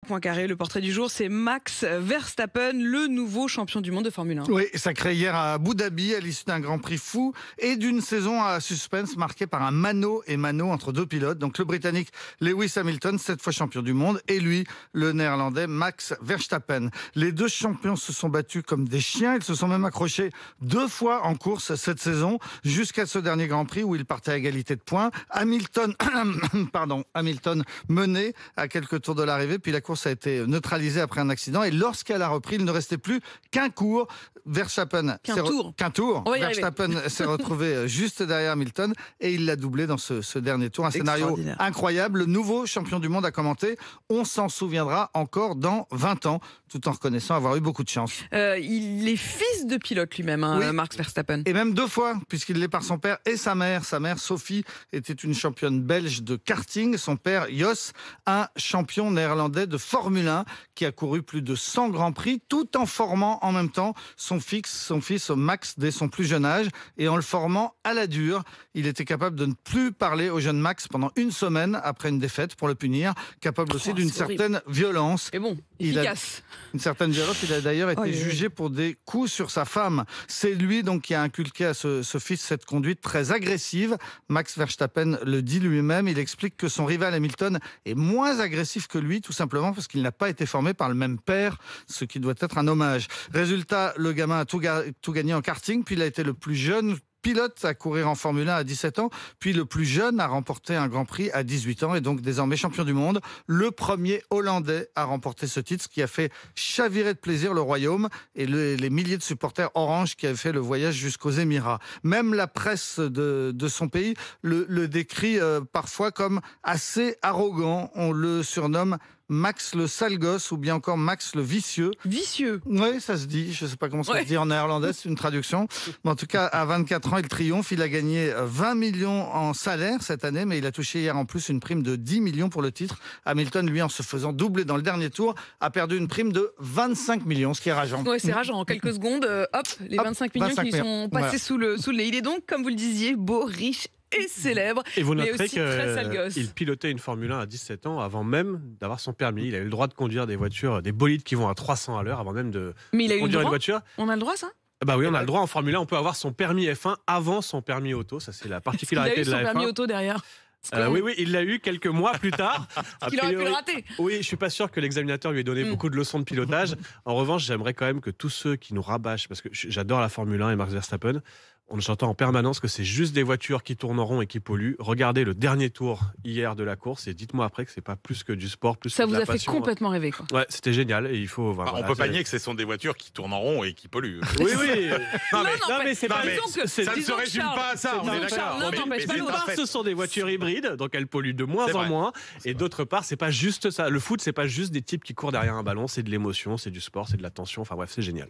Point carré, le portrait du jour, c'est Max Verstappen, le nouveau champion du monde de Formule 1. Oui, sacré hier à Abu Dhabi à l'issue d'un Grand Prix fou et d'une saison à suspense marquée par un mano et mano entre deux pilotes. Donc le Britannique Lewis Hamilton, 7 fois champion du monde, et lui, le Néerlandais Max Verstappen. Les deux champions se sont battus comme des chiens. Ils se sont même accrochés 2 fois en course cette saison, jusqu'à ce dernier Grand Prix où ils partaient à égalité de points. Hamilton menait à quelques tours de l'arrivée, puis la course a été neutralisée après un accident, et lorsqu'elle a repris, il ne restait plus qu'un tour. Verstappen s'est retrouvé juste derrière Hamilton et il l'a doublé dans ce dernier tour. Un scénario incroyable. Le nouveau champion du monde a commenté: on s'en souviendra encore dans 20 ans, tout en reconnaissant avoir eu beaucoup de chance. Il est fils de pilote lui-même, oui. Max Verstappen. Et même 2 fois, puisqu'il l'est par son père et sa mère. Sa mère, Sophie, était une championne belge de karting. Son père, Jos, un champion néerlandais de Formule 1 qui a couru plus de 100 Grands Prix, tout en formant en même temps son fils Max dès son plus jeune âge, et en le formant à la dure. Il était capable de ne plus parler au jeune Max pendant 1 semaine après une défaite pour le punir, capable aussi d'une certaine violence. Et bon, efficace. Une certaine violence. Il a d'ailleurs été jugé pour des coups sur sa femme. C'est lui donc qui a inculqué à ce fils cette conduite très agressive. Max Verstappen le dit lui-même. Il explique que son rival Hamilton est moins agressif que lui, tout simplement parce qu'il n'a pas été formé par le même père, ce qui doit être un hommage. Résultat, le gamin a tout gagné en karting, puis il a été le plus jeune pilote à courir en Formule 1 à 17 ans, puis le plus jeune à remporter un Grand Prix à 18 ans, et donc désormais champion du monde. Le premier Hollandais à remporter ce titre, ce qui a fait chavirer de plaisir le royaume et les milliers de supporters orange qui avaient fait le voyage jusqu'aux Émirats. Même la presse de son pays le décrit parfois comme assez arrogant. On le surnomme Max le sale gosse, ou bien encore Max le vicieux. Vicieux? Oui, ça se dit. Je ne sais pas comment ça se dit en néerlandais, c'est une traduction. Mais en tout cas, à 24 ans, il triomphe. Il a gagné 20 millions en salaire cette année, mais il a touché hier en plus une prime de 10 millions pour le titre. Hamilton, lui, en se faisant doubler dans le dernier tour, a perdu une prime de 25 millions, ce qui est rageant. Oui, c'est rageant. En quelques secondes, les 25 millions qui sont passés sous le nez. Il est donc, comme vous le disiez, beau, riche et célèbre, et vous mais noterez aussi très sale gosse. qu'il pilotait une Formule 1 à 17 ans avant même d'avoir son permis. Il a eu le droit de conduire des voitures, des bolides qui vont à 300 à l'heure avant même de conduire une voiture. On a le droit, ça? Bah oui, on a le droit en Formule 1. On peut avoir son permis F1 avant son permis auto. Ça, c'est la particularité de la F1. Il a eu son permis auto derrière. Oui, il l'a eu quelques mois plus tard. Il aurait pu le rater. Oui, je suis pas sûr que l'examinateur lui ait donné beaucoup de leçons de pilotage. En revanche, j'aimerais quand même que tous ceux qui nous rabâchent, parce que j'adore la Formule 1 et Max Verstappen, on entend en permanence que c'est juste des voitures qui tournent en rond et qui polluent. Regardez le dernier tour hier de la course et dites-moi après que c'est pas plus que du sport, plus ça que de la passion. Ça vous a fait complètement rêver, quoi. Ouais, c'était génial et il faut. On peut pas nier que ce sont des voitures qui tournent en rond et qui polluent. Oui, oui. Non, mais c'est pas. Ça ne se résume pas à ça. On est d'accord. D'une part, ce sont des voitures hybrides, donc elles polluent de moins en moins. Et d'autre part, c'est pas juste ça. Le foot, c'est pas juste des types qui courent derrière un ballon. C'est de l'émotion, c'est du sport, c'est de la tension. Enfin bref, c'est génial.